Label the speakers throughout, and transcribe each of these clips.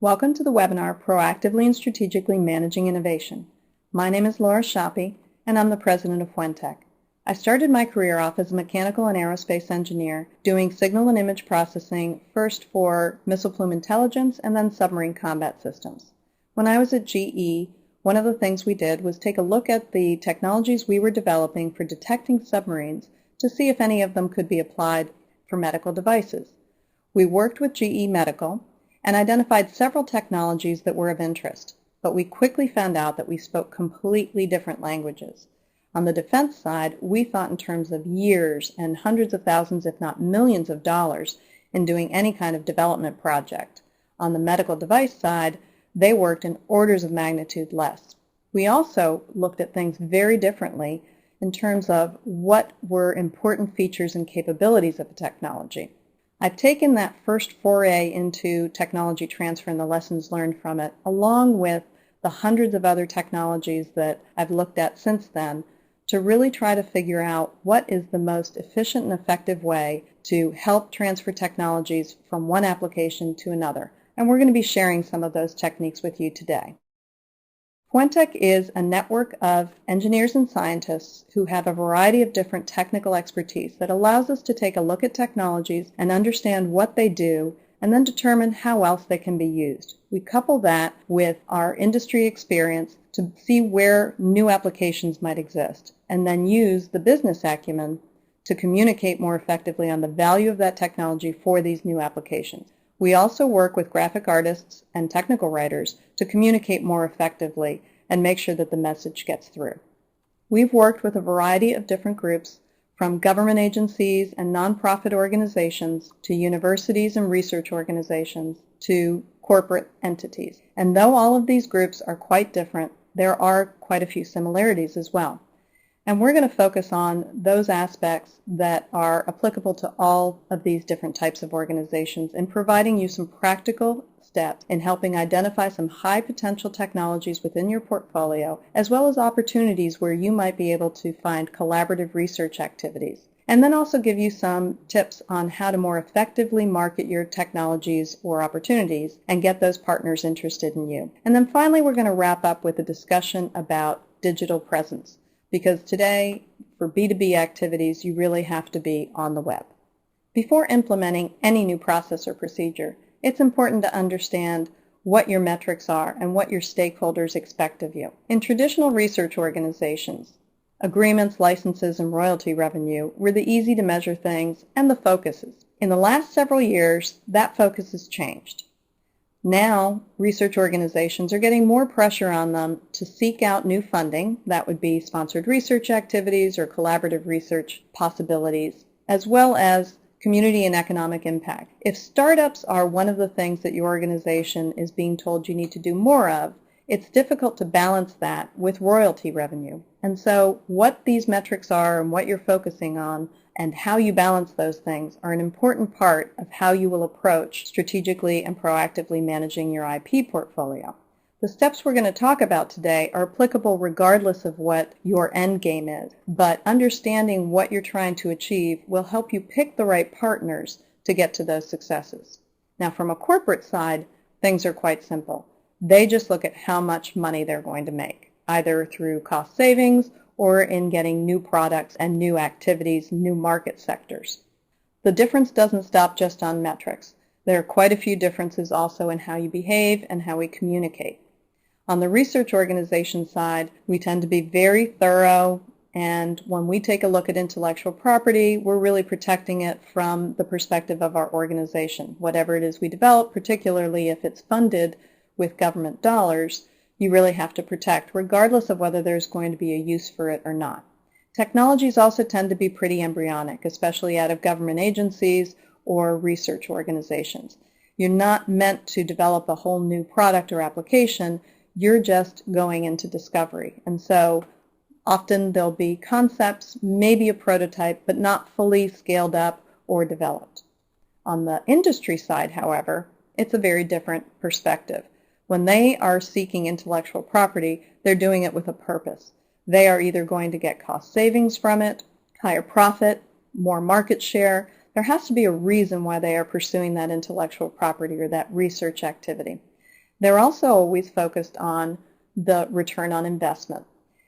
Speaker 1: Welcome to the webinar, Proactively and Strategically Managing Innovation. My name is Laura Shoppe, and I'm the president of Fuentech. I started my career off as a mechanical and aerospace engineer, doing signal and image processing, first for missile plume intelligence and then submarine combat systems. When I was at GE, one of the things we did was take a look at the technologies we were developing for detecting submarines to see if any of them could be applied for medical devices. We worked with GE Medical and identified several technologies that were of interest, but we quickly found out that we spoke completely different languages. On the defense side, we thought in terms of years and hundreds of thousands, if not millions of dollars in doing any kind of development project. On the medical device side, they worked in orders of magnitude less. We also looked at things very differently in terms of what were important features and capabilities of a technology. I've taken that first foray into technology transfer and the lessons learned from it, along with the hundreds of other technologies that I've looked at since then, to really try to figure out what is the most efficient and effective way to help transfer technologies from one application to another. And we're going to be sharing some of those techniques with you today. Fuentech is a network of engineers and scientists who have a variety of different technical expertise that allows us to take a look at technologies and understand what they do and then determine how else they can be used. We couple that with our industry experience to see where new applications might exist and then use the business acumen to communicate more effectively on the value of that technology for these new applications. We also work with graphic artists and technical writers to communicate more effectively and make sure that the message gets through. We've worked with a variety of different groups, from government agencies and nonprofit organizations to universities and research organizations to corporate entities. And though all of these groups are quite different, there are quite a few similarities as well. And we're going to focus on those aspects that are applicable to all of these different types of organizations and providing you some practical steps in helping identify some high potential technologies within your portfolio, as well as opportunities where you might be able to find collaborative research activities. And then also give you some tips on how to more effectively market your technologies or opportunities and get those partners interested in you. And then finally, we're going to wrap up with a discussion about digital presence, because today, for B2B activities, you really have to be on the web. Before implementing any new process or procedure, it's important to understand what your metrics are and what your stakeholders expect of you. In traditional research organizations, agreements, licenses, and royalty revenue were the easy-to-measure things and the focuses. In the last several years, that focus has changed. Now, research organizations are getting more pressure on them to seek out new funding. That would be sponsored research activities or collaborative research possibilities, as well as community and economic impact. If startups are one of the things that your organization is being told you need to do more of, it's difficult to balance that with royalty revenue. And so what these metrics are and what you're focusing on and how you balance those things are an important part of how you will approach strategically and proactively managing your IP portfolio. The steps we're going to talk about today are applicable regardless of what your end game is, but understanding what you're trying to achieve will help you pick the right partners to get to those successes. Now, from a corporate side, things are quite simple. They just look at how much money they're going to make, either through cost savings or in getting new products and new activities, new market sectors. The difference doesn't stop just on metrics. There are quite a few differences also in how you behave and how we communicate. On the research organization side, we tend to be very thorough, and when we take a look at intellectual property, we're really protecting it from the perspective of our organization. Whatever it is we develop, particularly if it's funded with government dollars, you really have to protect, regardless of whether there's going to be a use for it or not. Technologies also tend to be pretty embryonic, especially out of government agencies or research organizations. You're not meant to develop a whole new product or application. You're just going into discovery. And so often there'll be concepts, maybe a prototype, but not fully scaled up or developed. On the industry side, however, it's a very different perspective. When they are seeking intellectual property, they're doing it with a purpose. They are either going to get cost savings from it, higher profit, more market share. There has to be a reason why they are pursuing that intellectual property or that research activity. They're also always focused on the return on investment.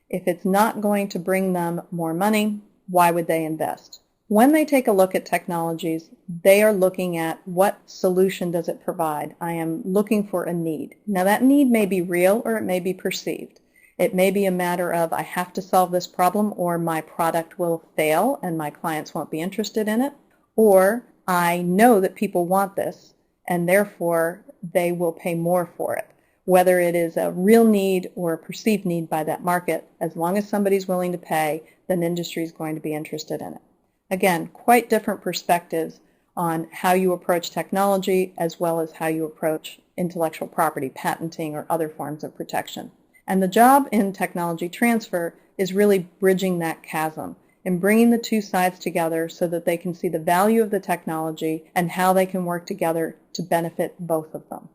Speaker 1: If it's not going to bring them more money, why would they invest? When they take a look at technologies, they are looking at what solution does it provide. I am looking for a need. Now that need may be real or it may be perceived. It may be a matter of I have to solve this problem or my product will fail and my clients won't be interested in it, or I know that people want this and therefore they will pay more for it. Whether it is a real need or a perceived need by that market, as long as somebody's willing to pay, then industry is going to be interested in it. Again, quite different perspectives on how you approach technology as well as how you approach intellectual property, patenting, or other forms of protection. And the job in technology transfer is really bridging that chasm and bringing the two sides together so that they can see the value of the technology and how they can work together to benefit both of them.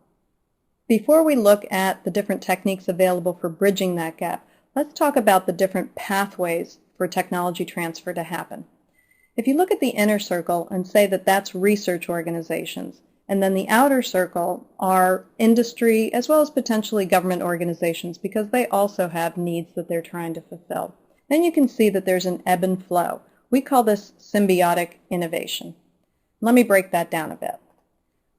Speaker 1: Before we look at the different techniques available for bridging that gap, let's talk about the different pathways for technology transfer to happen. If you look at the inner circle and say that that's research organizations, and then the outer circle are industry as well as potentially government organizations because they also have needs that they're trying to fulfill, then you can see that there's an ebb and flow. We call this symbiotic innovation. Let me break that down a bit.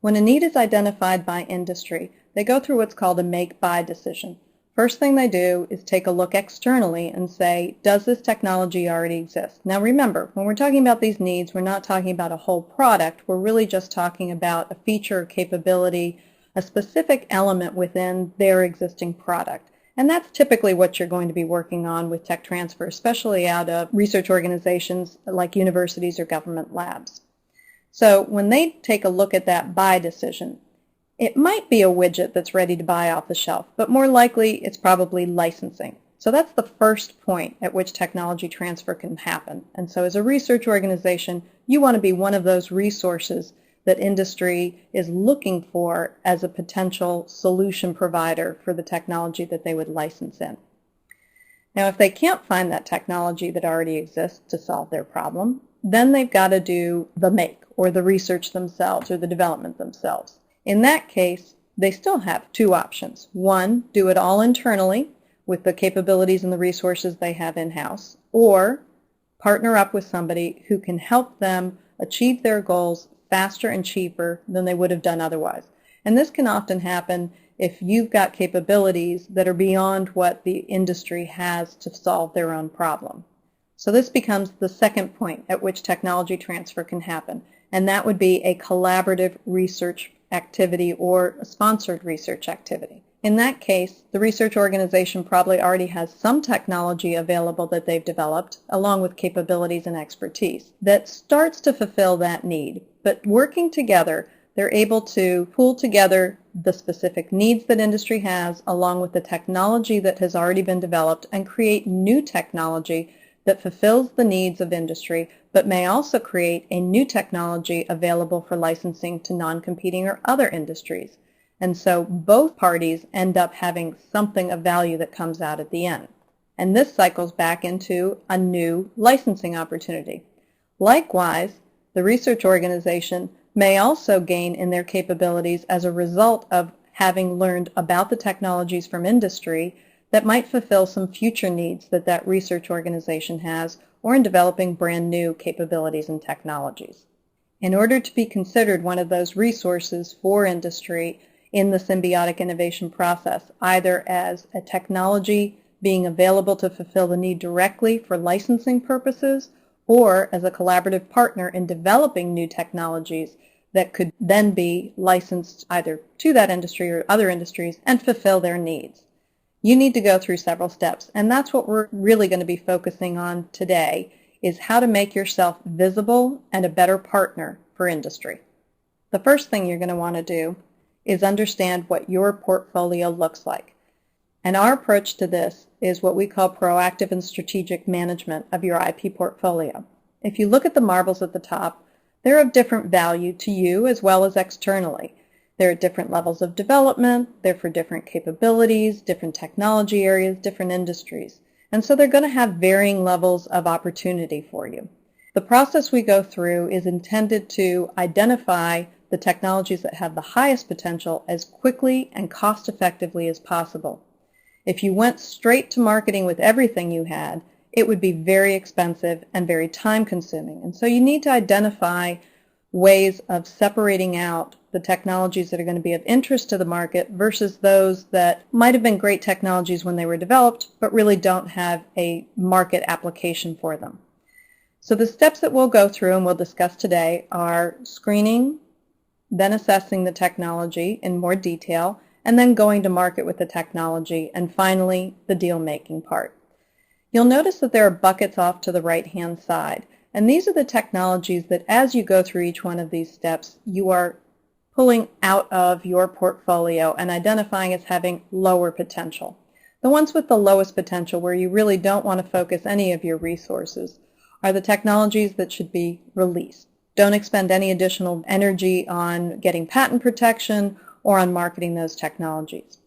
Speaker 1: When a need is identified by industry, they go through what's called a make-buy decision. First thing they do is take a look externally and say, does this technology already exist? Now remember, when we're talking about these needs, we're not talking about a whole product. We're really just talking about a feature or capability, a specific element within their existing product. And that's typically what you're going to be working on with tech transfer, especially out of research organizations like universities or government labs. So when they take a look at that buy decision, it might be a widget that's ready to buy off the shelf, but more likely it's probably licensing. So that's the first point at which technology transfer can happen. And so as a research organization, you want to be one of those resources that industry is looking for as a potential solution provider for the technology that they would license in. Now, if they can't find that technology that already exists to solve their problem, then they've got to do the make or the research themselves or the development themselves. In that case, they still have two options. One, do it all internally with the capabilities and the resources they have in-house, or partner up with somebody who can help them achieve their goals faster and cheaper than they would have done otherwise. And this can often happen if you've got capabilities that are beyond what the industry has to solve their own problem. So this becomes the second point at which technology transfer can happen, and that would be a collaborative research activity or a sponsored research activity. In that case, the research organization probably already has some technology available that they've developed, along with capabilities and expertise, that starts to fulfill that need. But working together, they're able to pull together the specific needs that industry has, along with the technology that has already been developed, and create new technology that fulfills the needs of industry, but may also create a new technology available for licensing to non-competing or other industries. And so both parties end up having something of value that comes out at the end. And this cycles back into a new licensing opportunity. Likewise, the research organization may also gain in their capabilities as a result of having learned about the technologies from industry that might fulfill some future needs that that research organization has, or in developing brand new capabilities and technologies. In order to be considered one of those resources for industry in the symbiotic innovation process, either as a technology being available to fulfill the need directly for licensing purposes, or as a collaborative partner in developing new technologies that could then be licensed either to that industry or other industries and fulfill their needs. You need to go through several steps, and that's what we're really going to be focusing on today, is how to make yourself visible and a better partner for industry. The first thing you're going to want to do is understand what your portfolio looks like. And our approach to this is what we call proactive and strategic management of your IP portfolio. If you look at the marbles at the top, they're of different value to you as well as externally. They're at different levels of development, they're for different capabilities, different technology areas, different industries. And so they're going to have varying levels of opportunity for you. The process we go through is intended to identify the technologies that have the highest potential as quickly and cost effectively as possible. If you went straight to marketing with everything you had, it would be very expensive and very time consuming. And so you need to identify ways of separating out the technologies that are going to be of interest to the market versus those that might have been great technologies when they were developed but really don't have a market application for them. So the steps that we'll go through and we'll discuss today are screening, then assessing the technology in more detail, and then going to market with the technology, and finally the deal-making part. You'll notice that there are buckets off to the right-hand side, and these are the technologies that as you go through each one of these steps, you are pulling out of your portfolio and identifying as having lower potential. The ones with the lowest potential, where you really don't want to focus any of your resources, are the technologies that should be released. Don't expend any additional energy on getting patent protection or on marketing those technologies.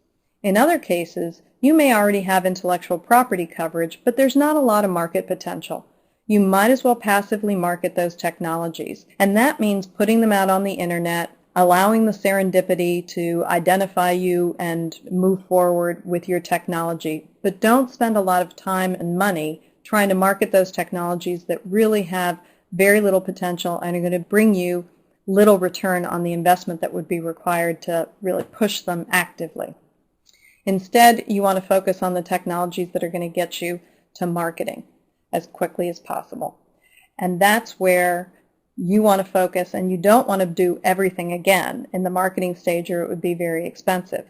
Speaker 1: In other cases, you may already have intellectual property coverage, but there's not a lot of market potential. You might as well passively market those technologies, and that means putting them out on the internet, allowing the serendipity to identify you and move forward with your technology. But don't spend a lot of time and money trying to market those technologies that really have very little potential and are going to bring you little return on the investment that would be required to really push them actively. Instead, you want to focus on the technologies that are going to get you to marketing as quickly as possible. And that's where you want to focus, and you don't want to do everything again in the marketing stage, or it would be very expensive.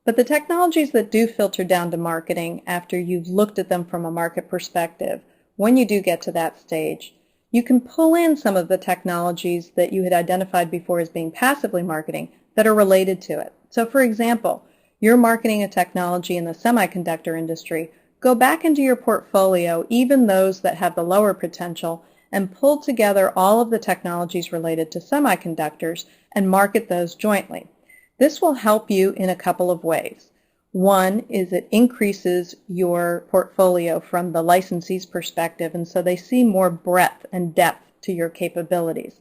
Speaker 1: But the technologies that do filter down to marketing after you've looked at them from a market perspective, when you do get to that stage, you can pull in some of the technologies that you had identified before as being passively marketing that are related to it. So for example, you're marketing a technology in the semiconductor industry. Go back into your portfolio, even those that have the lower potential, and pull together all of the technologies related to semiconductors and market those jointly. This will help you in a couple of ways. One is it increases your portfolio from the licensee's perspective, and so they see more breadth and depth to your capabilities.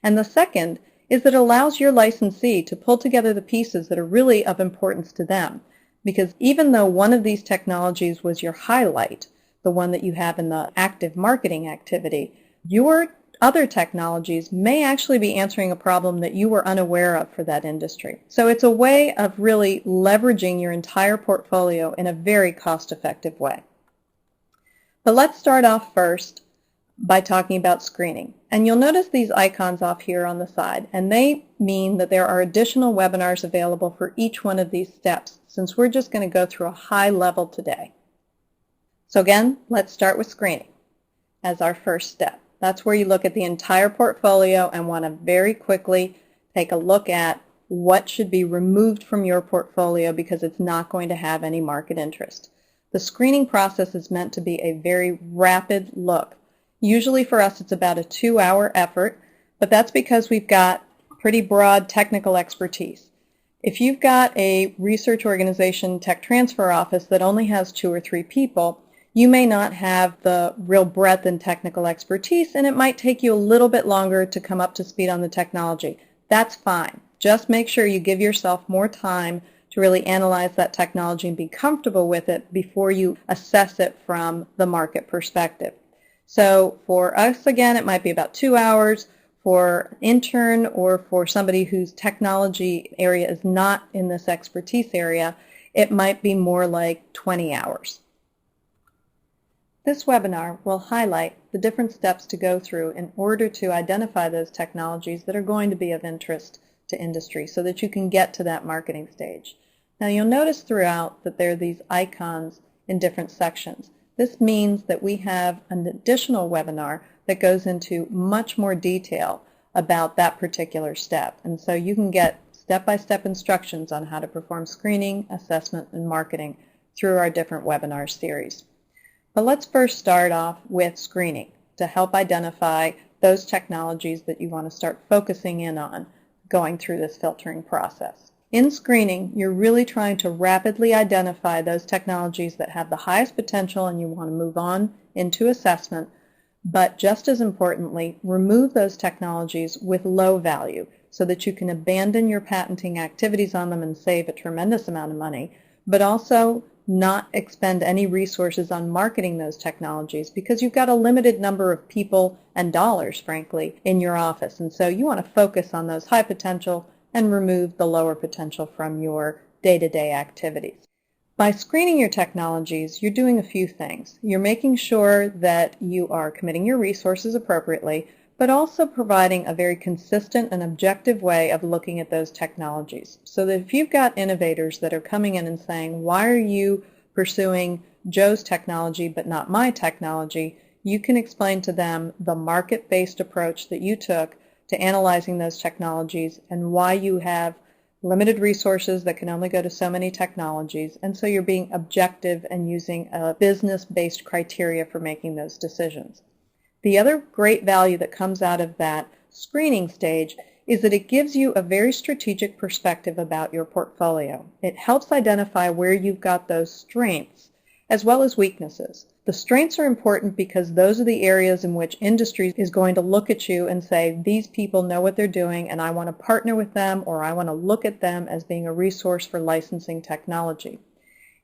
Speaker 1: And the second is that it allows your licensee to pull together the pieces that are really of importance to them. Because even though one of these technologies was your highlight, the one that you have in the active marketing activity, your other technologies may actually be answering a problem that you were unaware of for that industry. So it's a way of really leveraging your entire portfolio in a very cost-effective way. But let's start off first by talking about screening. And you'll notice these icons off here on the side, and they mean that there are additional webinars available for each one of these steps, since we're just going to go through a high level today. So again, let's start with screening as our first step. That's where you look at the entire portfolio and want to very quickly take a look at what should be removed from your portfolio because it's not going to have any market interest. The screening process is meant to be a very rapid look. Usually for us it's about a 2-hour effort, but that's because we've got pretty broad technical expertise. If you've got a research organization tech transfer office that only has 2 or 3 people, you may not have the real breadth and technical expertise, and it might take you a little bit longer to come up to speed on the technology. That's fine. Just make sure you give yourself more time to really analyze that technology and be comfortable with it before you assess it from the market perspective. So for us, again, it might be about 2 hours. For an intern or for somebody whose technology area is not in this expertise area, it might be more like 20 hours. This webinar will highlight the different steps to go through in order to identify those technologies that are going to be of interest to industry so that you can get to that marketing stage. Now you'll notice throughout that there are these icons in different sections. This means that we have an additional webinar that goes into much more detail about that particular step. And so you can get step-by-step instructions on how to perform screening, assessment, and marketing through our different webinar series. But let's first start off with screening to help identify those technologies that you want to start focusing in on going through this filtering process. In screening, you're really trying to rapidly identify those technologies that have the highest potential and you want to move on into assessment, but just as importantly, remove those technologies with low value so that you can abandon your patenting activities on them and save a tremendous amount of money, but also not expend any resources on marketing those technologies because you've got a limited number of people and dollars, frankly, in your office. And so you want to focus on those high potential and remove the lower potential from your day-to-day activities. By screening your technologies, you're doing a few things. You're making sure that you are committing your resources appropriately, but also providing a very consistent and objective way of looking at those technologies. So that if you've got innovators that are coming in and saying, why are you pursuing Joe's technology but not my technology, you can explain to them the market-based approach that you took to analyzing those technologies and why you have limited resources that can only go to so many technologies, and so you're being objective and using a business-based criteria for making those decisions. The other great value that comes out of that screening stage is that it gives you a very strategic perspective about your portfolio. It helps identify where you've got those strengths as well as weaknesses. The strengths are important because those are the areas in which industry is going to look at you and say, these people know what they're doing and I want to partner with them, or I want to look at them as being a resource for licensing technology.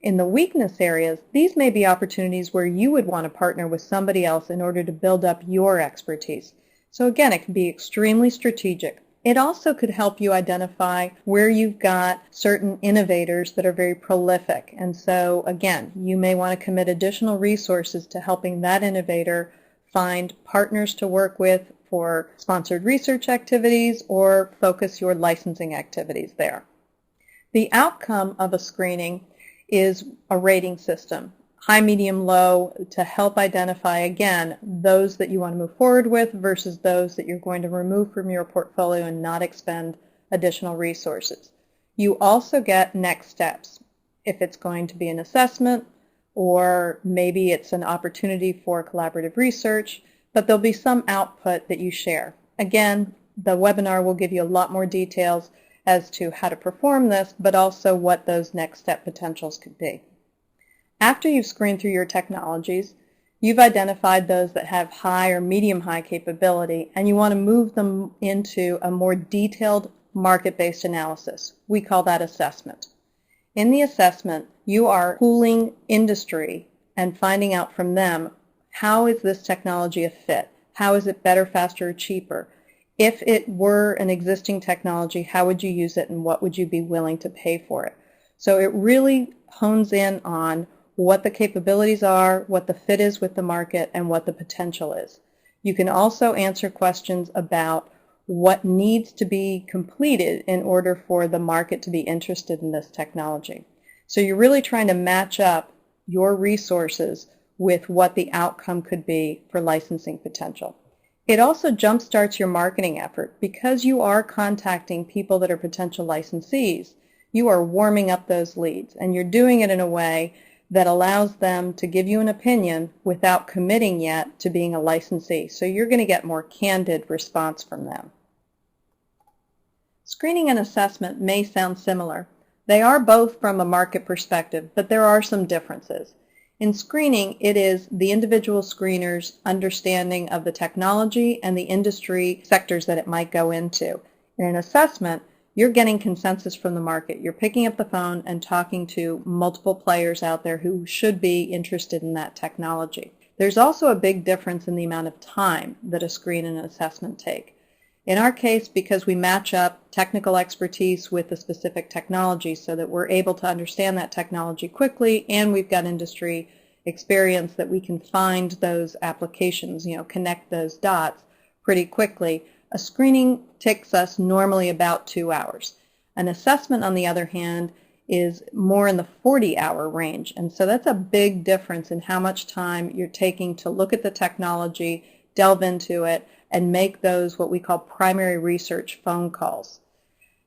Speaker 1: In the weakness areas, these may be opportunities where you would want to partner with somebody else in order to build up your expertise. So again, it can be extremely strategic. It also could help you identify where you've got certain innovators that are very prolific. And so again, you may want to commit additional resources to helping that innovator find partners to work with for sponsored research activities or focus your licensing activities there. The outcome of a screening is a rating system, high, medium, low, to help identify, again, those that you want to move forward with versus those that you're going to remove from your portfolio and not expend additional resources. You also get next steps. If it's going to be an assessment, or maybe it's an opportunity for collaborative research, but there'll be some output that you share. Again, the webinar will give you a lot more details as to how to perform this, but also what those next step potentials could be. After you've screened through your technologies, you've identified those that have high or medium-high capability, and you want to move them into a more detailed market-based analysis. We call that assessment. In the assessment, you are pooling industry and finding out from them, how is this technology a fit? How is it better, faster, or cheaper? If it were an existing technology, how would you use it and what would you be willing to pay for it? So it really hones in on what the capabilities are, what the fit is with the market, and what the potential is. You can also answer questions about what needs to be completed in order for the market to be interested in this technology. So you're really trying to match up your resources with what the outcome could be for licensing potential. It also jumpstarts your marketing effort. Because you are contacting people that are potential licensees, you are warming up those leads, and you're doing it in a way that allows them to give you an opinion without committing yet to being a licensee. So you're going to get more candid response from them. Screening and assessment may sound similar. They are both from a market perspective, but there are some differences. In screening, it is the individual screener's understanding of the technology and the industry sectors that it might go into. In an assessment, you're getting consensus from the market. You're picking up the phone and talking to multiple players out there who should be interested in that technology. There's also a big difference in the amount of time that a screen and an assessment take. In our case, because we match up technical expertise with the specific technology so that we're able to understand that technology quickly, and we've got industry experience that we can find those applications, connect those dots pretty quickly, a screening takes us normally about 2 hours. An assessment, on the other hand, is more in the 40-hour range, and so that's a big difference in how much time you're taking to look at the technology, delve into it, and make those what we call primary research phone calls.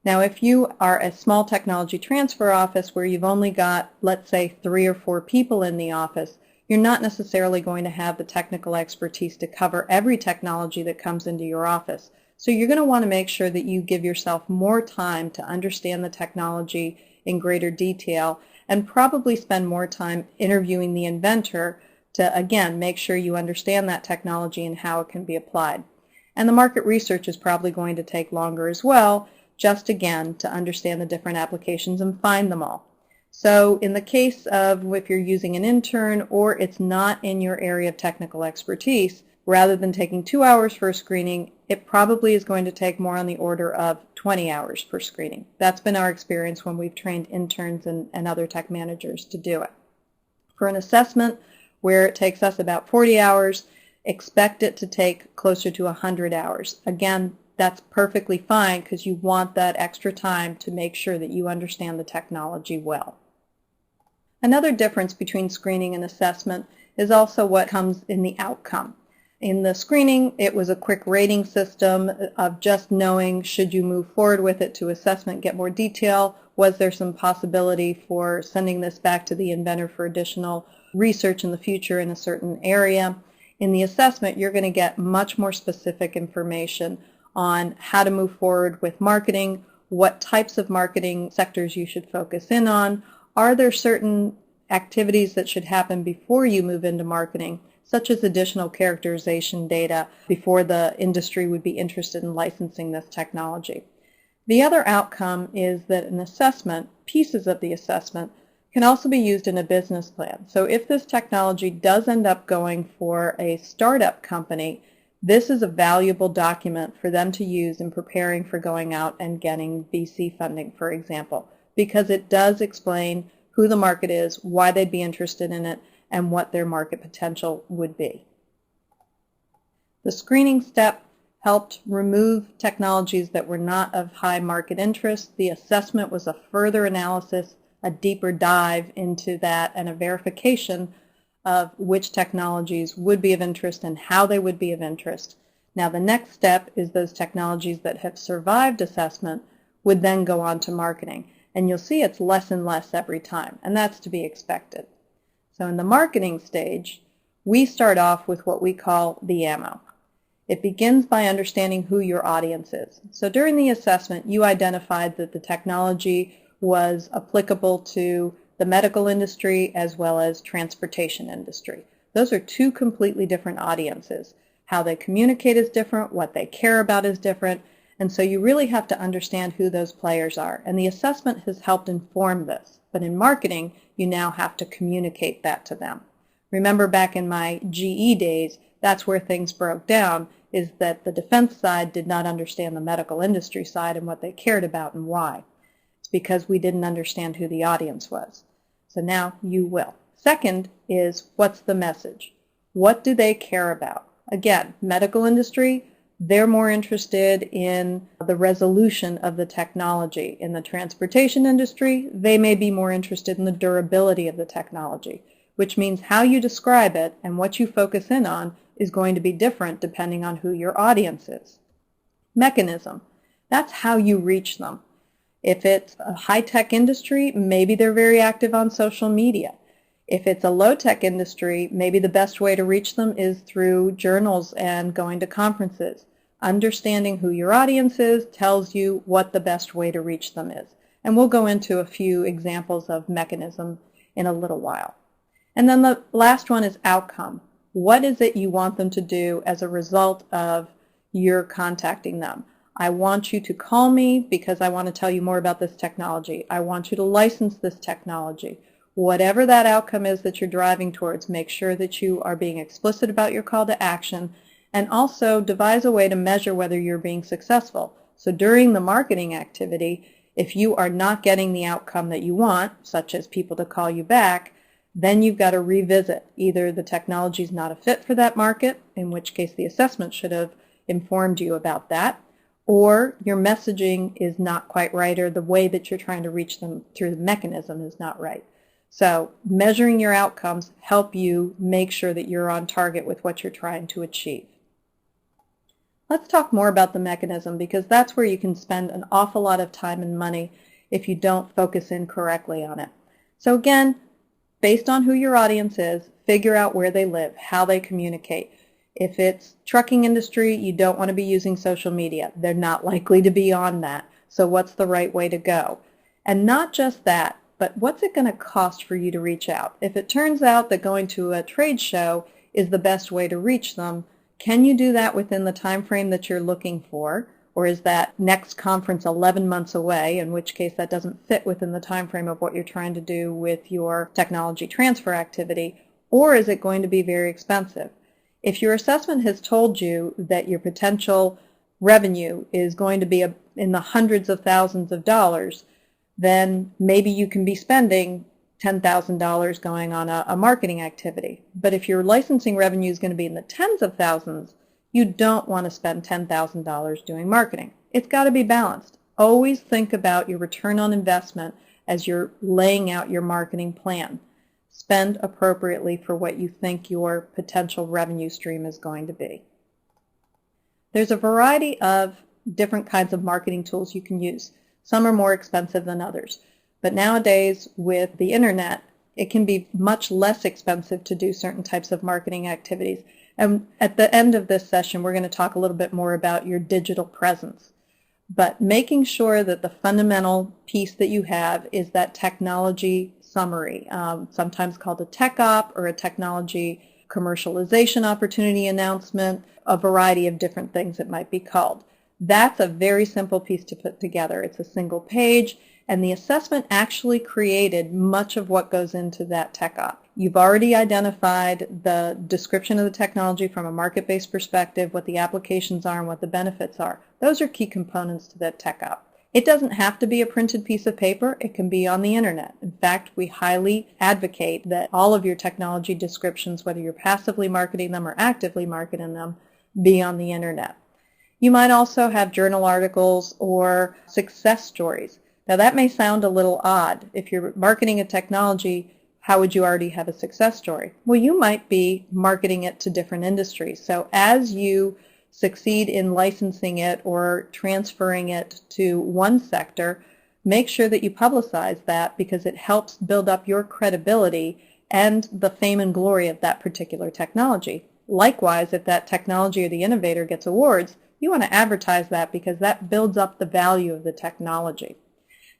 Speaker 1: Now, if you are a small technology transfer office where you've only got, let's say, 3 or 4 people in the office, you're not necessarily going to have the technical expertise to cover every technology that comes into your office. So you're going to want to make sure that you give yourself more time to understand the technology in greater detail, and probably spend more time interviewing the inventor to, again, make sure you understand that technology and how it can be applied. And the market research is probably going to take longer as well, just again to understand the different applications and find them all. So in the case of if you're using an intern or it's not in your area of technical expertise, rather than taking 2 hours for a screening, it probably is going to take more on the order of 20 hours per screening. That's been our experience when we've trained interns and other tech managers to do it. For an assessment where it takes us about 40 hours, expect it to take closer to 100 hours. Again, that's perfectly fine because you want that extra time to make sure that you understand the technology well. Another difference between screening and assessment is also what comes in the outcome. In the screening, it was a quick rating system of just knowing should you move forward with it to assessment, get more detail, was there some possibility for sending this back to the inventor for additional research in the future in a certain area. In the assessment, you're going to get much more specific information on how to move forward with marketing, what types of marketing sectors you should focus in on, are there certain activities that should happen before you move into marketing, such as additional characterization data before the industry would be interested in licensing this technology. The other outcome is that an assessment, pieces of the assessment, can also be used in a business plan. So if this technology does end up going for a startup company, this is a valuable document for them to use in preparing for going out and getting VC funding, for example, because it does explain who the market is, why they'd be interested in it, and what their market potential would be. The screening step helped remove technologies that were not of high market interest. The assessment was a further analysis, a deeper dive into that, and a verification of which technologies would be of interest and how they would be of interest. Now the next step is those technologies that have survived assessment would then go on to marketing. And you'll see it's less and less every time, and that's to be expected. So in the marketing stage, we start off with what we call the ammo. It begins by understanding who your audience is. So during the assessment, you identified that the technology was applicable to the medical industry as well as transportation industry. Those are two completely different audiences. How they communicate is different, what they care about is different, and so you really have to understand who those players are. And the assessment has helped inform this. But in marketing, you now have to communicate that to them. Remember back in my GE days, that's where things broke down, is that the defense side did not understand the medical industry side and what they cared about and why. It's because we didn't understand who the audience was. So now you will. Second is, what's the message? What do they care about? Again, medical industry, they're more interested in the resolution of the technology. In the transportation industry, they may be more interested in the durability of the technology, which means how you describe it and what you focus in on is going to be different depending on who your audience is. Mechanism, that's how you reach them. If it's a high-tech industry, maybe they're very active on social media. If it's a low-tech industry, maybe the best way to reach them is through journals and going to conferences. Understanding who your audience is tells you what the best way to reach them is. And we'll go into a few examples of mechanism in a little while. And then the last one is outcome. What is it you want them to do as a result of your contacting them? I want you to call me because I want to tell you more about this technology. I want you to license this technology. Whatever that outcome is that you're driving towards, make sure that you are being explicit about your call to action, and also devise a way to measure whether you're being successful. So during the marketing activity, if you are not getting the outcome that you want, such as people to call you back, then you've got to revisit. Either the technology is not a fit for that market, in which case the assessment should have informed you about that, or your messaging is not quite right, or the way that you're trying to reach them through the mechanism is not right. So measuring your outcomes help you make sure that you're on target with what you're trying to achieve. Let's talk more about the mechanism, because that's where you can spend an awful lot of time and money if you don't focus in correctly on it. So again, based on who your audience is, figure out where they live, how they communicate. If it's trucking industry, you don't want to be using social media. They're not likely to be on that. So what's the right way to go? And not just that, but what's it going to cost for you to reach out? If it turns out that going to a trade show is the best way to reach them, Can you do that within the time frame that you're looking for? Or is that next conference 11 months away, in which case that doesn't fit within the time frame of what you're trying to do with your technology transfer activity? Or is it going to be very expensive? If your assessment has told you that your potential revenue is going to be in the hundreds of thousands of dollars, then maybe you can be spending $10,000 going on a marketing activity. But if your licensing revenue is going to be in the tens of thousands, you don't want to spend $10,000 doing marketing. It's got to be balanced. Always think about your return on investment as you're laying out your marketing plan. Spend appropriately for what you think your potential revenue stream is going to be. There's a variety of different kinds of marketing tools you can use. Some are more expensive than others. But nowadays, with the internet, it can be much less expensive to do certain types of marketing activities. And at the end of this session, we're going to talk a little bit more about your digital presence. But making sure that the fundamental piece that you have is that technology summary, sometimes called a tech op or a technology commercialization opportunity announcement, a variety of different things it might be called. That's a very simple piece to put together. It's a single page, and the assessment actually created much of what goes into that tech op. You've already identified the description of the technology from a market-based perspective, what the applications are and what the benefits are. Those are key components to that tech op. It doesn't have to be a printed piece of paper. It can be on the internet. In fact, we highly advocate that all of your technology descriptions, whether you're passively marketing them or actively marketing them, be on the internet. You might also have journal articles or success stories. Now that may sound a little odd. If you're marketing a technology, how would you already have a success story? Well, you might be marketing it to different industries. So as you succeed in licensing it or transferring it to one sector, make sure that you publicize that because it helps build up your credibility and the fame and glory of that particular technology. Likewise, if that technology or the innovator gets awards, you want to advertise that because that builds up the value of the technology.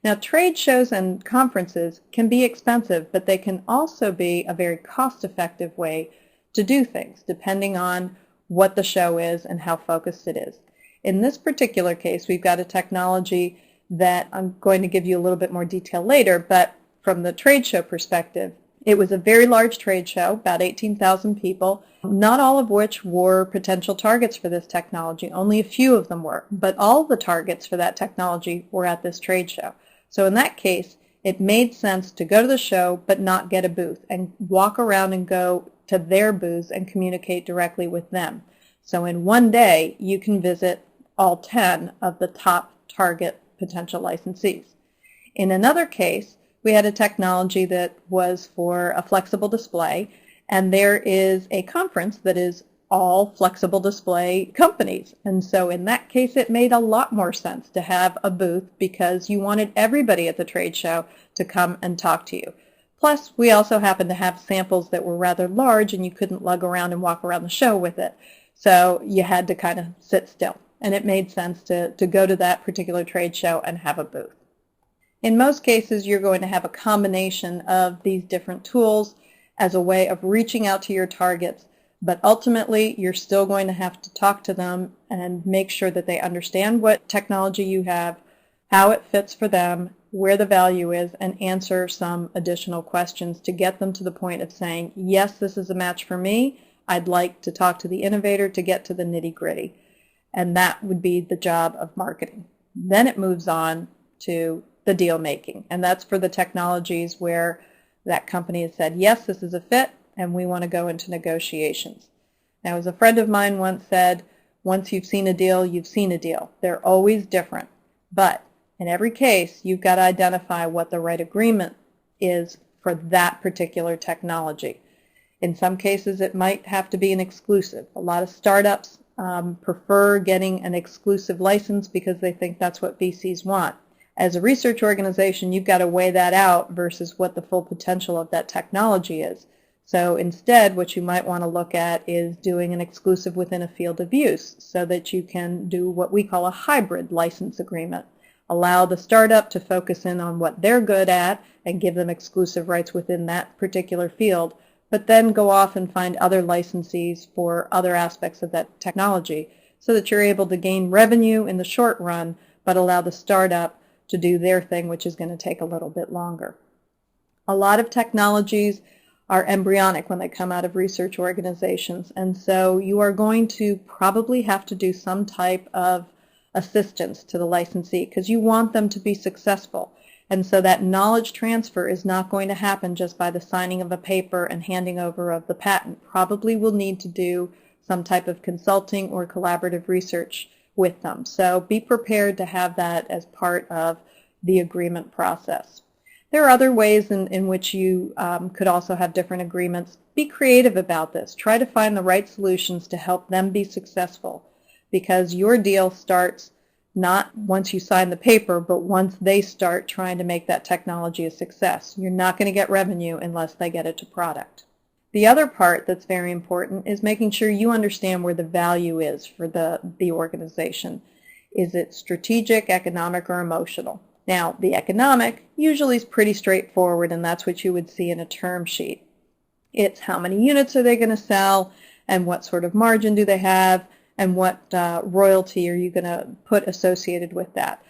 Speaker 1: Now, trade shows and conferences can be expensive, but they can also be a very cost-effective way to do things, depending on what the show is and how focused it is. In this particular case, we've got a technology that I'm going to give you a little bit more detail later, but from the trade show perspective, it was a very large trade show, about 18,000 people, not all of which were potential targets for this technology. Only a few of them were, but all the targets for that technology were at this trade show. So in that case, it made sense to go to the show but not get a booth and walk around and go to their booths and communicate directly with them. So in one day, you can visit all 10 of the top target potential licensees. In another case, we had a technology that was for a flexible display, and there is a conference that is all flexible display companies. And so in that case, it made a lot more sense to have a booth because you wanted everybody at the trade show to come and talk to you. Plus, we also happened to have samples that were rather large and you couldn't lug around and walk around the show with it. So you had to kind of sit still. And it made sense to go to that particular trade show and have a booth. In most cases, you're going to have a combination of these different tools as a way of reaching out to your targets, but ultimately you're still going to have to talk to them and make sure that they understand what technology you have, how it fits for them, where the value is, and answer some additional questions to get them to the point of saying, yes, this is a match for me. I'd like to talk to the innovator to get to the nitty-gritty. And that would be the job of marketing. Then it moves on to the deal making, and that's for the technologies where that company has said, yes, this is a fit, and we want to go into negotiations. Now, as a friend of mine once said, once you've seen a deal, you've seen a deal. They're always different, but in every case, you've got to identify what the right agreement is for that particular technology. In some cases, it might have to be an exclusive. A lot of startups prefer getting an exclusive license because they think that's what VCs want. As a research organization, you've got to weigh that out versus what the full potential of that technology is. So instead, what you might want to look at is doing an exclusive within a field of use so that you can do what we call a hybrid license agreement. Allow the startup to focus in on what they're good at and give them exclusive rights within that particular field, but then go off and find other licensees for other aspects of that technology so that you're able to gain revenue in the short run, but allow the startup to do their thing, which is going to take a little bit longer. A lot of technologies are embryonic when they come out of research organizations, and so you are going to probably have to do some type of assistance to the licensee because you want them to be successful. And so that knowledge transfer is not going to happen just by the signing of a paper and handing over of the patent. Probably will need to do some type of consulting or collaborative research with them. So be prepared to have that as part of the agreement process. There are other ways in which you could also have different agreements. Be creative about this. Try to find the right solutions to help them be successful, because your deal starts not once you sign the paper, but once they start trying to make that technology a success. You're not going to get revenue unless they get it to product. The other part that's very important is making sure you understand where the value is for the organization. Is it strategic, economic, or emotional? Now, the economic usually is pretty straightforward, and that's what you would see in a term sheet. It's how many units are they going to sell, and what sort of margin do they have, and what royalty are you going to put associated with that.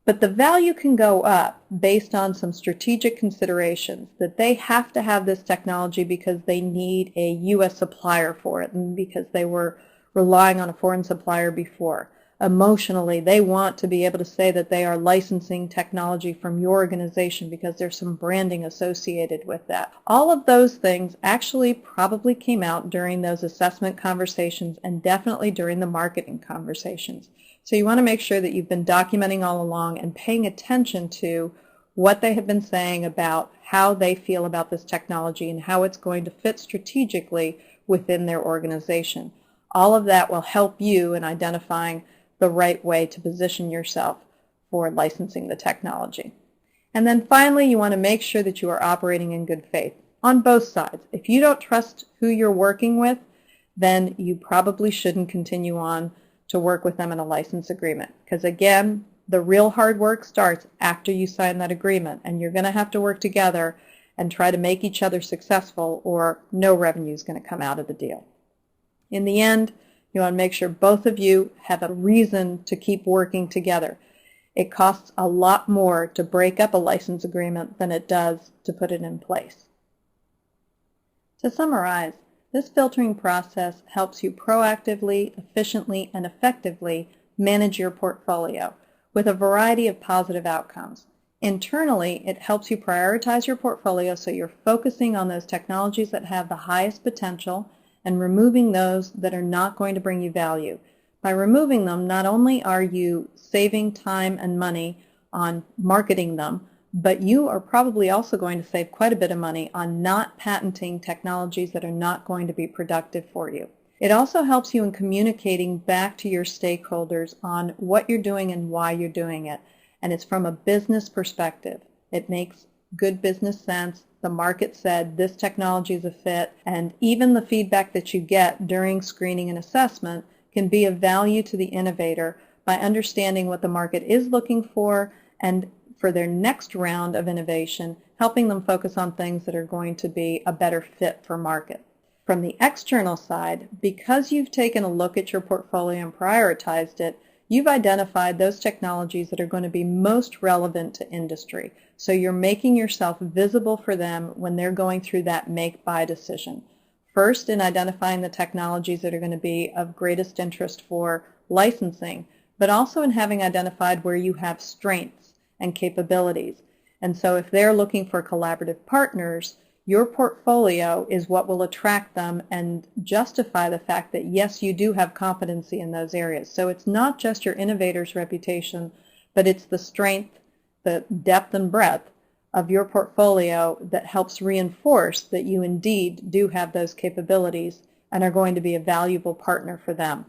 Speaker 1: But the value can go up based on some strategic considerations, that they have to have this technology because they need a U.S. supplier for it and because they were relying on a foreign supplier before. Emotionally, they want to be able to say that they are licensing technology from your organization because there's some branding associated with that. All of those things actually probably came out during those assessment conversations and definitely during the marketing conversations. So you want to make sure that you've been documenting all along and paying attention to what they have been saying about how they feel about this technology and how it's going to fit strategically within their organization. All of that will help you in identifying the right way to position yourself for licensing the technology. And then finally, you want to make sure that you are operating in good faith on both sides. If you don't trust who you're working with, then you probably shouldn't continue on to work with them in a license agreement. Because again, the real hard work starts after you sign that agreement, and you're going to have to work together and try to make each other successful, or no revenue is going to come out of the deal. In the end, you want to make sure both of you have a reason to keep working together. It costs a lot more to break up a license agreement than it does to put it in place. To summarize, this filtering process helps you proactively, efficiently, and effectively manage your portfolio with a variety of positive outcomes. Internally, it helps you prioritize your portfolio so you're focusing on those technologies that have the highest potential and removing those that are not going to bring you value. By removing them, not only are you saving time and money on marketing them, but you are probably also going to save quite a bit of money on not patenting technologies that are not going to be productive for you. It also helps you in communicating back to your stakeholders on what you're doing and why you're doing it. And it's from a business perspective. It makes good business sense. The market said this technology is a fit, and even the feedback that you get during screening and assessment can be of value to the innovator by understanding what the market is looking for, and for their next round of innovation, helping them focus on things that are going to be a better fit for market. From the external side, because you've taken a look at your portfolio and prioritized it, you've identified those technologies that are going to be most relevant to industry. So you're making yourself visible for them when they're going through that make-buy decision. First, in identifying the technologies that are going to be of greatest interest for licensing, but also in having identified where you have strengths and capabilities. And so if they're looking for collaborative partners, your portfolio is what will attract them and justify the fact that, yes, you do have competency in those areas. So it's not just your innovator's reputation, but it's the strength, the depth and breadth of your portfolio that helps reinforce that you indeed do have those capabilities and are going to be a valuable partner for them.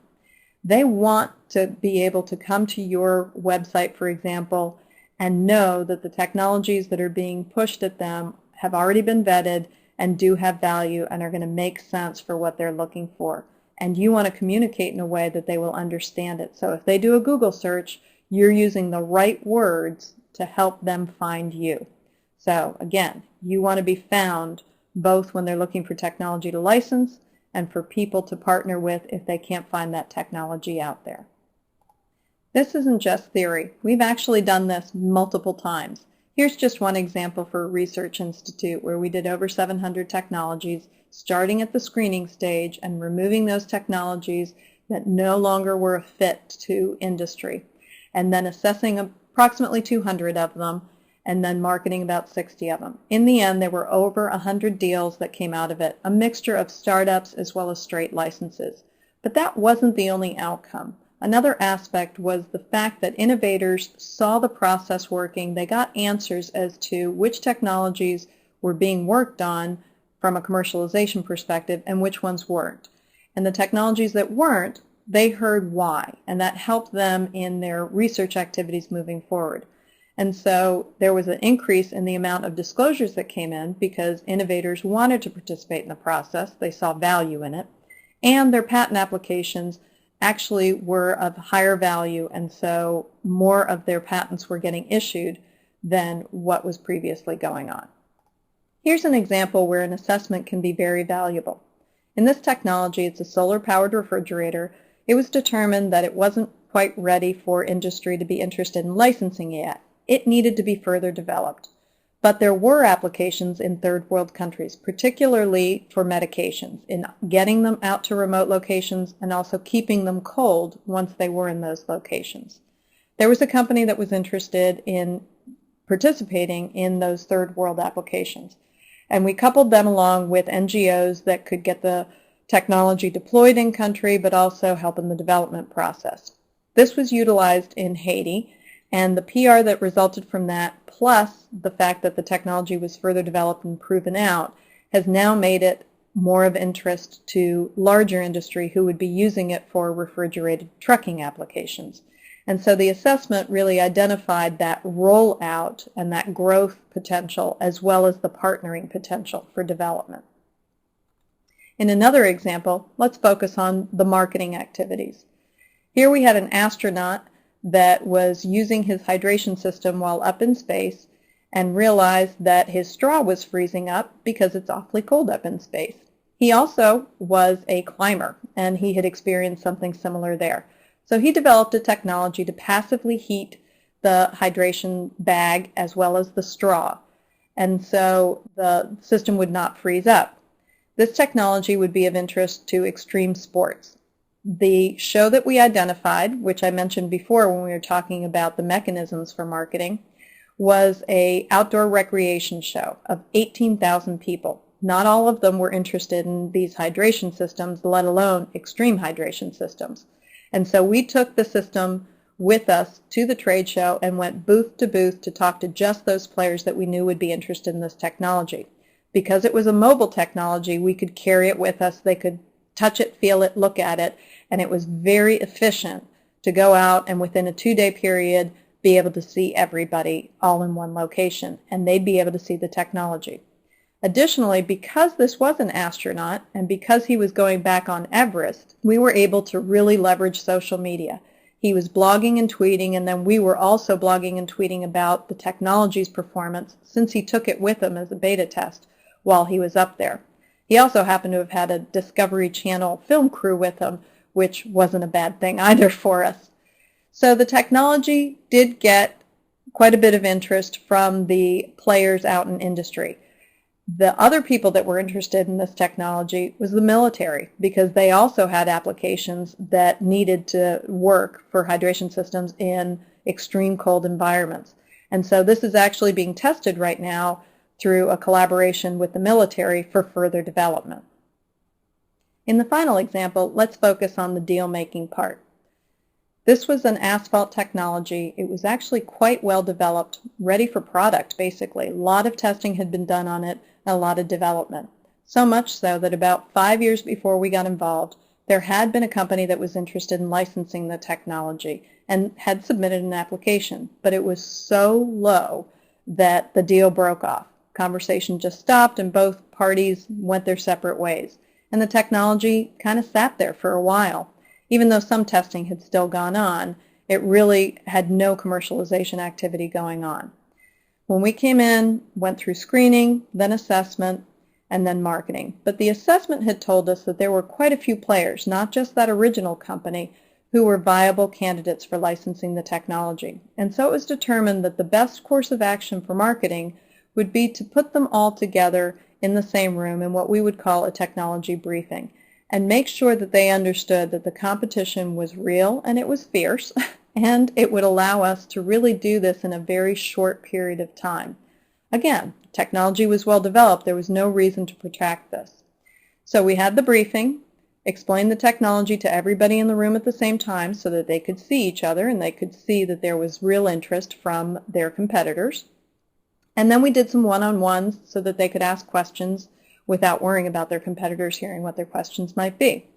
Speaker 1: They want to be able to come to your website, for example, and know that the technologies that are being pushed at them have already been vetted and do have value and are going to make sense for what they're looking for. And you want to communicate in a way that they will understand it. So if they do a Google search, you're using the right words to help them find you. So again, you want to be found both when they're looking for technology to license and for people to partner with if they can't find that technology out there. This isn't just theory. We've actually done this multiple times. Here's just one example for a research institute where we did over 700 technologies, starting at the screening stage and removing those technologies that no longer were a fit to industry, and then assessing approximately 200 of them, and then marketing about 60 of them. In the end, there were over 100 deals that came out of it, a mixture of startups as well as straight licenses. But that wasn't the only outcome. Another aspect was the fact that innovators saw the process working. They got answers as to which technologies were being worked on from a commercialization perspective and which ones weren't. And the technologies that weren't, they heard why, and that helped them in their research activities moving forward. And so there was an increase in the amount of disclosures that came in because innovators wanted to participate in the process. They saw value in it. And their patent applications actually were of higher value, and so more of their patents were getting issued than what was previously going on. Here's an example where an assessment can be very valuable. In this technology, it's a solar-powered refrigerator. It was determined that it wasn't quite ready for industry to be interested in licensing yet. It needed to be further developed. But there were applications in third world countries, particularly for medications, in getting them out to remote locations and also keeping them cold once they were in those locations. There was a company that was interested in participating in those third world applications. And we coupled them along with NGOs that could get the technology deployed in country, but also help in the development process. This was utilized in Haiti, and the PR that resulted from that, plus the fact that the technology was further developed and proven out, has now made it more of interest to larger industry who would be using it for refrigerated trucking applications. And so the assessment really identified that rollout and that growth potential as well as the partnering potential for development. In another example, let's focus on the marketing activities. Here we had an astronaut that was using his hydration system while up in space and realized that his straw was freezing up because it's awfully cold up in space. He also was a climber, and he had experienced something similar there. So he developed a technology to passively heat the hydration bag as well as the straw, and so the system would not freeze up. This technology would be of interest to extreme sports. The show that we identified, which I mentioned before when we were talking about the mechanisms for marketing, was an outdoor recreation show of 18,000 people. Not all of them were interested in these hydration systems, let alone extreme hydration systems. And so we took the system with us to the trade show and went booth to booth to talk to just those players that we knew would be interested in this technology. Because it was a mobile technology, we could carry it with us. They could touch it, feel it, look at it, and it was very efficient to go out and within a 2-day period be able to see everybody all in one location, and they'd be able to see the technology. Additionally, because this was an astronaut and because he was going back on Everest, we were able to really leverage social media. He was blogging and tweeting, and then we were also blogging and tweeting about the technology's performance since he took it with him as a beta test while he was up there. He also happened to have had a Discovery Channel film crew with him, which wasn't a bad thing either for us. So the technology did get quite a bit of interest from the players out in industry. The other people that were interested in this technology was the military, because they also had applications that needed to work for hydration systems in extreme cold environments. And so this is actually being tested right now through a collaboration with the military for further development. In the final example, let's focus on the deal-making part. This was an asphalt technology. It was actually quite well developed, ready for product basically. A lot of testing had been done on it, and a lot of development. So much so that about 5 years before we got involved, there had been a company that was interested in licensing the technology and had submitted an application, but it was so low that the deal broke off. Conversation just stopped and both parties went their separate ways. And the technology kind of sat there for a while. Even though some testing had still gone on, it really had no commercialization activity going on. When we came in, went through screening, then assessment, and then marketing. But the assessment had told us that there were quite a few players, not just that original company, who were viable candidates for licensing the technology. And so it was determined that the best course of action for marketing would be to put them all together in the same room in what we would call a technology briefing, and make sure that they understood that the competition was real and it was fierce, and it would allow us to really do this in a very short period of time. Again, technology was well developed. There was no reason to protract this. So we had the briefing, explained the technology to everybody in the room at the same time so that they could see each other and they could see that there was real interest from their competitors. And then we did some one-on-ones so that they could ask questions without worrying about their competitors hearing what their questions might be.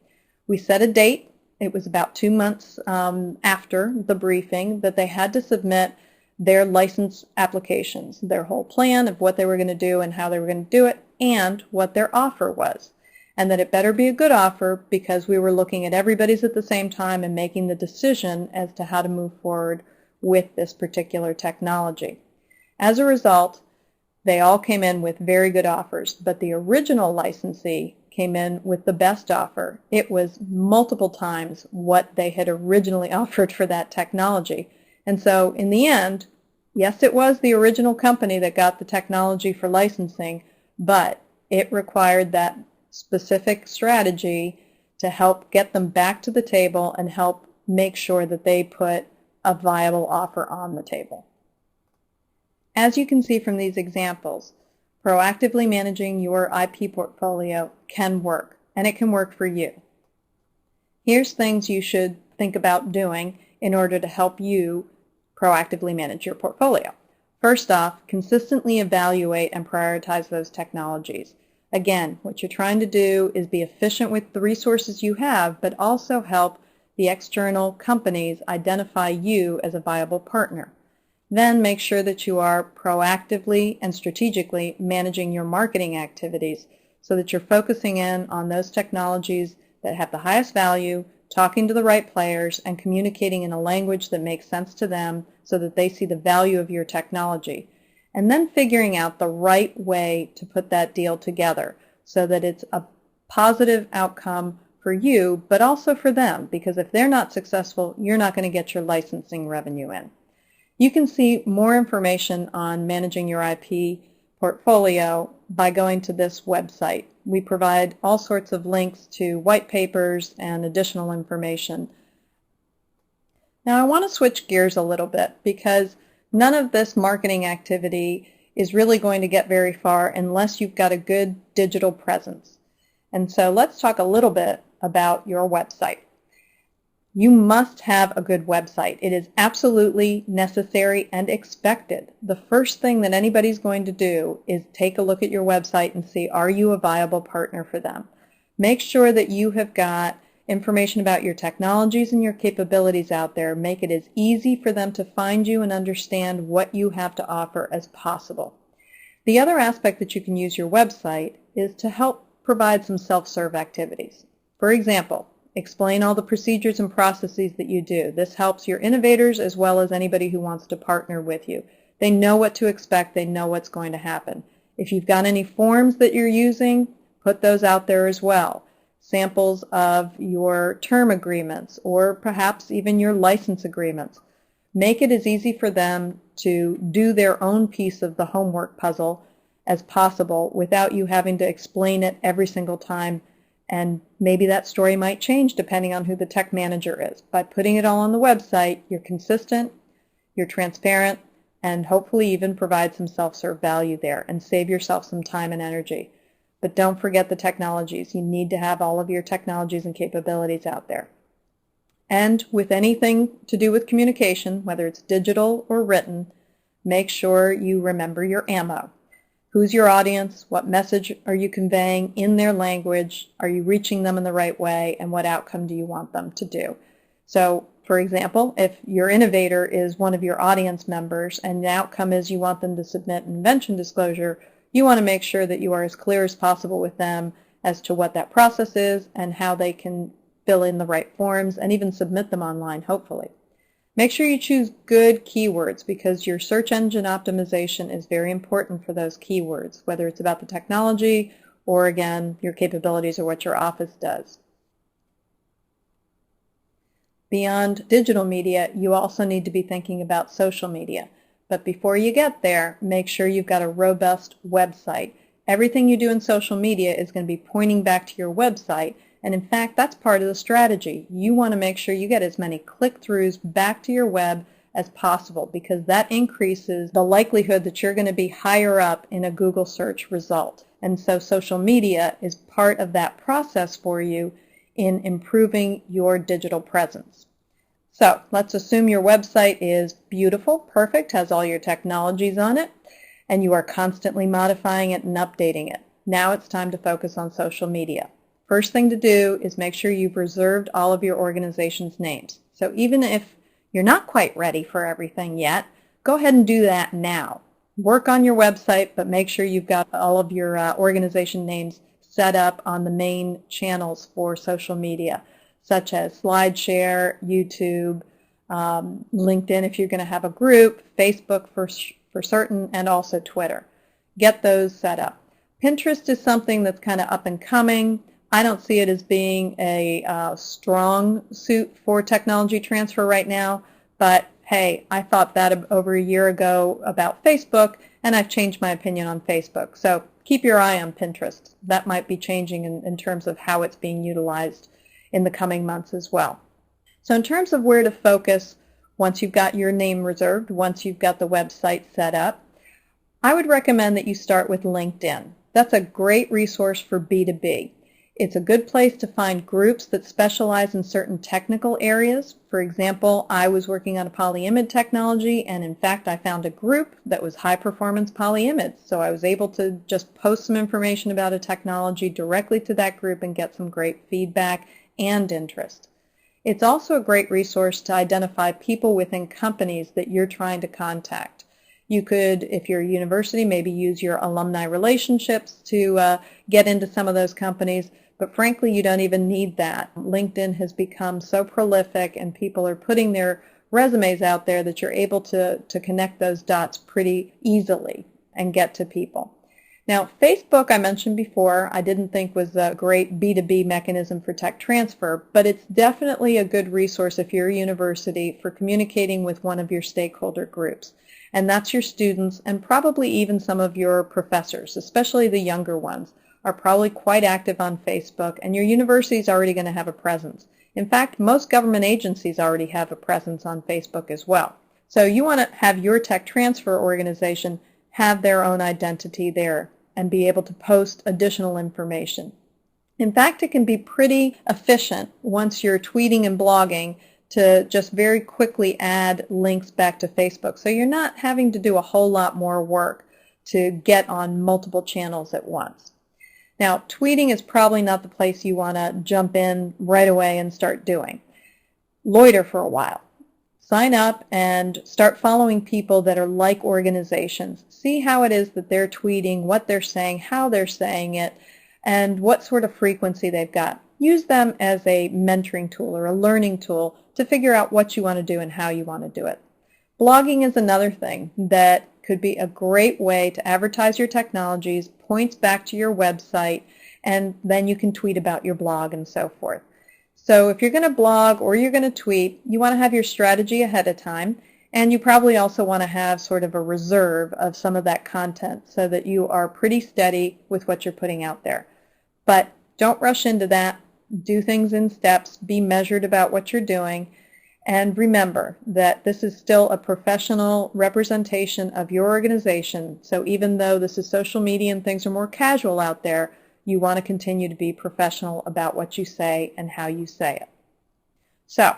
Speaker 1: We set a date. It was about 2 months after the briefing that they had to submit their license applications, their whole plan of what they were going to do and how they were going to do it, and what their offer was. And that it better be a good offer because we were looking at everybody's at the same time and making the decision as to how to move forward with this particular technology. As a result, they all came in with very good offers, but the original licensee came in with the best offer. It was multiple times what they had originally offered for that technology. And so in the end, yes, it was the original company that got the technology for licensing, but it required that specific strategy to help get them back to the table and help make sure that they put a viable offer on the table. As you can see from these examples, proactively managing your IP portfolio can work, and it can work for you. Here's things you should think about doing in order to help you proactively manage your portfolio. First off, consistently evaluate and prioritize those technologies. Again, what you're trying to do is be efficient with the resources you have, but also help the external companies identify you as a viable partner. Then make sure that you are proactively and strategically managing your marketing activities so that you're focusing in on those technologies that have the highest value, talking to the right players, and communicating in a language that makes sense to them so that they see the value of your technology. And then figuring out the right way to put that deal together so that it's a positive outcome for you, but also for them, because if they're not successful, you're not going to get your licensing revenue in. You can see more information on managing your IP portfolio by going to this website. We provide all sorts of links to white papers and additional information. Now I want to switch gears a little bit because none of this marketing activity is really going to get very far unless you've got a good digital presence. And so let's talk a little bit about your website. You must have a good website. It is absolutely necessary and expected. The first thing that anybody's going to do is take a look at your website and see, are you a viable partner for them? Make sure that you have got information about your technologies and your capabilities out there. Make it as easy for them to find you and understand what you have to offer as possible. The other aspect that you can use your website is to help provide some self-serve activities. For example, explain all the procedures and processes that you do. This helps your innovators as well as anybody who wants to partner with you. They know what to expect. They know what's going to happen. If you've got any forms that you're using, put those out there as well. Samples of your term agreements or perhaps even your license agreements. Make it as easy for them to do their own piece of the homework puzzle as possible without you having to explain it every single time. And maybe that story might change depending on who the tech manager is. By putting it all on the website, you're consistent, you're transparent, and hopefully even provide some self-serve value there and save yourself some time and energy. But don't forget the technologies. You need to have all of your technologies and capabilities out there. And with anything to do with communication, whether it's digital or written, make sure you remember your ammo. Who's your audience? What message are you conveying in their language? Are you reaching them in the right way? And what outcome do you want them to do? So, for example, if your innovator is one of your audience members and the outcome is you want them to submit an invention disclosure, you want to make sure that you are as clear as possible with them as to what that process is and how they can fill in the right forms and even submit them online, hopefully. Make sure you choose good keywords because your search engine optimization is very important for those keywords, whether it's about the technology or again, your capabilities or what your office does. Beyond digital media, you also need to be thinking about social media. But before you get there, make sure you've got a robust website. Everything you do in social media is going to be pointing back to your website, and in fact, that's part of the strategy. You want to make sure you get as many click-throughs back to your web as possible, because that increases the likelihood that you're going to be higher up in a Google search result. And so social media is part of that process for you in improving your digital presence. So let's assume your website is beautiful, perfect, has all your technologies on it, and you are constantly modifying it and updating it. Now it's time to focus on social media. First thing to do is make sure you've reserved all of your organization's names. So even if you're not quite ready for everything yet, go ahead and do that now. Work on your website, but make sure you've got all of your organization names set up on the main channels for social media, such as SlideShare, YouTube, LinkedIn if you're going to have a group, Facebook for certain, and also Twitter. Get those set up. Pinterest is something that's kind of up and coming. I don't see it as being a strong suit for technology transfer right now, but hey, I thought that over a year ago about Facebook, and I've changed my opinion on Facebook. So keep your eye on Pinterest. That might be changing in terms of how it's being utilized in the coming months as well. So in terms of where to focus, once you've got your name reserved, once you've got the website set up, I would recommend that you start with LinkedIn. That's a great resource for B2B. It's a good place to find groups that specialize in certain technical areas. For example, I was working on a polyimide technology, and in fact I found a group that was high-performance polyimides. So I was able to just post some information about a technology directly to that group and get some great feedback and interest. It's also a great resource to identify people within companies that you're trying to contact. You could, if you're a university, maybe use your alumni relationships to get into some of those companies. But frankly, you don't even need that. LinkedIn has become so prolific and people are putting their resumes out there that you're able to connect those dots pretty easily and get to people. Now, Facebook, I mentioned before, I didn't think was a great B2B mechanism for tech transfer, but it's definitely a good resource if you're a university for communicating with one of your stakeholder groups. And that's your students and probably even some of your professors, especially the younger ones, are probably quite active on Facebook, and your university is already going to have a presence. In fact, most government agencies already have a presence on Facebook as well. So you want to have your tech transfer organization have their own identity there and be able to post additional information. In fact, it can be pretty efficient once you're tweeting and blogging to just very quickly add links back to Facebook. So you're not having to do a whole lot more work to get on multiple channels at once. Now, tweeting is probably not the place you want to jump in right away and start doing. Loiter for a while. Sign up and start following people that are like organizations. See how it is that they're tweeting, what they're saying, how they're saying it, and what sort of frequency they've got. Use them as a mentoring tool or a learning tool to figure out what you want to do and how you want to do it. Blogging is another thing that could be a great way to advertise your technologies, points back to your website, and then you can tweet about your blog and so forth. So if you're going to blog or you're going to tweet, you want to have your strategy ahead of time, and you probably also want to have sort of a reserve of some of that content so that you are pretty steady with what you're putting out there. But don't rush into that. Do things in steps. Be measured about what you're doing. And remember that this is still a professional representation of your organization. So even though this is social media and things are more casual out there, you want to continue to be professional about what you say and how you say it. So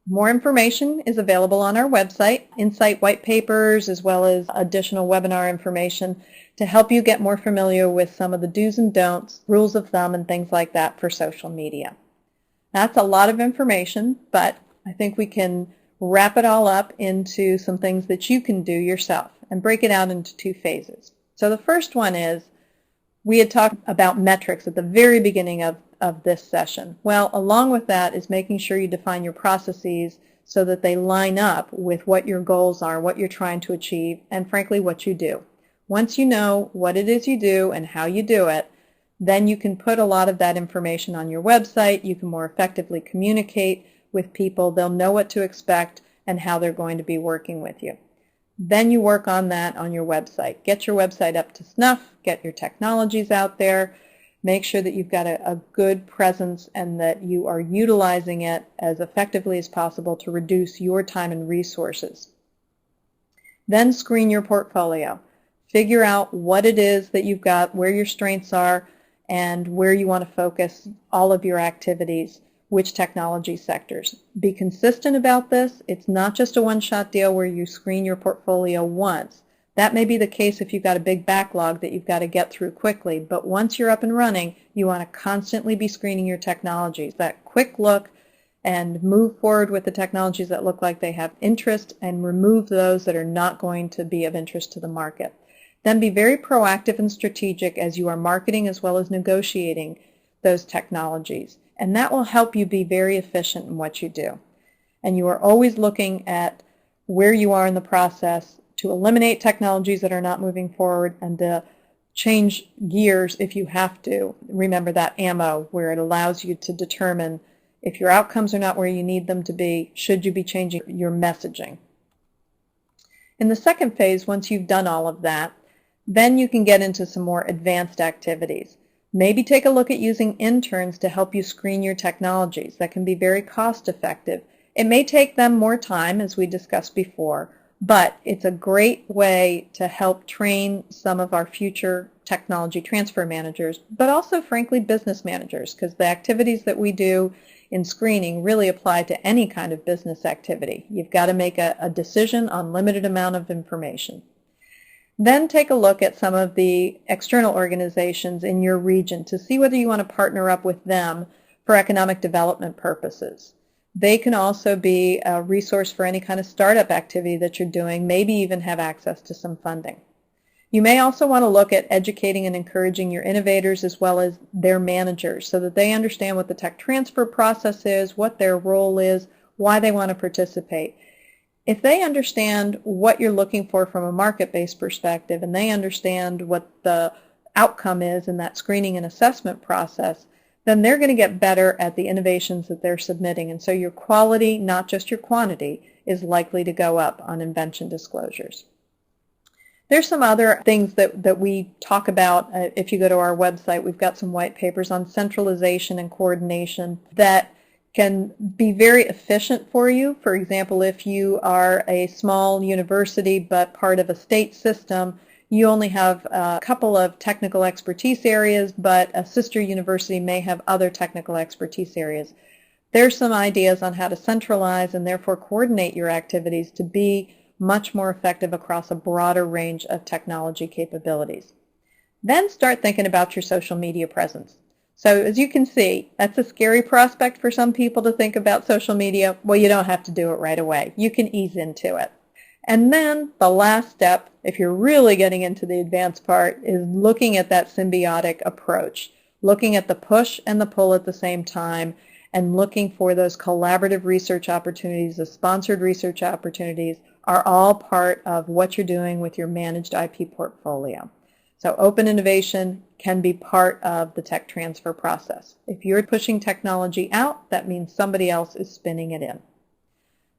Speaker 1: more information is available on our website, Insight white papers, as well as additional webinar information to help you get more familiar with some of the do's and don'ts, rules of thumb, and things like that for social media. That's a lot of information, but I think we can wrap it all up into some things that you can do yourself and break it out into two phases. So the first one is, we had talked about metrics at the very beginning of this session. Well, along with that is making sure you define your processes so that they line up with what your goals are, what you're trying to achieve, and frankly, what you do. Once you know what it is you do and how you do it, Then you can put a lot of that information on your website. You can more effectively communicate with people. They'll know what to expect and how they're going to be working with you. Then you work on that on your website. Get your website up to snuff, get your technologies out there, make sure that you've got a good presence and that you are utilizing it as effectively as possible to reduce your time and resources. Then screen your portfolio. Figure out what it is that you've got, where your strengths are, and where you want to focus all of your activities, which technology sectors. Be consistent about this. It's not just a one-shot deal where you screen your portfolio once. That may be the case if you've got a big backlog that you've got to get through quickly, but once you're up and running, you want to constantly be screening your technologies. That quick look and move forward with the technologies that look like they have interest and remove those that are not going to be of interest to the market. Then be very proactive and strategic as you are marketing as well as negotiating those technologies. And that will help you be very efficient in what you do. And you are always looking at where you are in the process to eliminate technologies that are not moving forward and to change gears if you have to. Remember that ammo where it allows you to determine if your outcomes are not where you need them to be, should you be changing your messaging. In the second phase, once you've done all of that, then you can get into some more advanced activities. Maybe take a look at using interns to help you screen your technologies. That can be very cost effective. It may take them more time, as we discussed before, but it's a great way to help train some of our future technology transfer managers, but also, frankly, business managers, because the activities that we do in screening really apply to any kind of business activity. You've got to make a decision on limited amount of information. Then take a look at some of the external organizations in your region to see whether you want to partner up with them for economic development purposes. They can also be a resource for any kind of startup activity that you're doing, maybe even have access to some funding. You may also want to look at educating and encouraging your innovators as well as their managers so that they understand what the tech transfer process is, what their role is, why they want to participate. If they understand what you're looking for from a market-based perspective and they understand what the outcome is in that screening and assessment process, then they're going to get better at the innovations that they're submitting. And so your quality, not just your quantity, is likely to go up on invention disclosures. There's some other things that we talk about. If you go to our website, we've got some white papers on centralization and coordination that can be very efficient for you. For example, if you are a small university but part of a state system, you only have a couple of technical expertise areas, but a sister university may have other technical expertise areas. There's some ideas on how to centralize and therefore coordinate your activities to be much more effective across a broader range of technology capabilities. Then start thinking about your social media presence. So as you can see, that's a scary prospect for some people to think about social media. Well, you don't have to do it right away. You can ease into it. And then the last step, if you're really getting into the advanced part, is looking at that symbiotic approach, looking at the push and the pull at the same time, and looking for those collaborative research opportunities, the sponsored research opportunities are all part of what you're doing with your managed IP portfolio. So open innovation can be part of the tech transfer process. If you're pushing technology out, that means somebody else is spinning it in.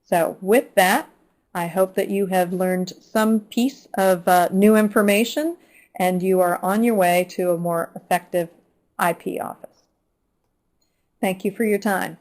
Speaker 1: So with that, I hope that you have learned some piece of new information and you are on your way to a more effective IP office. Thank you for your time.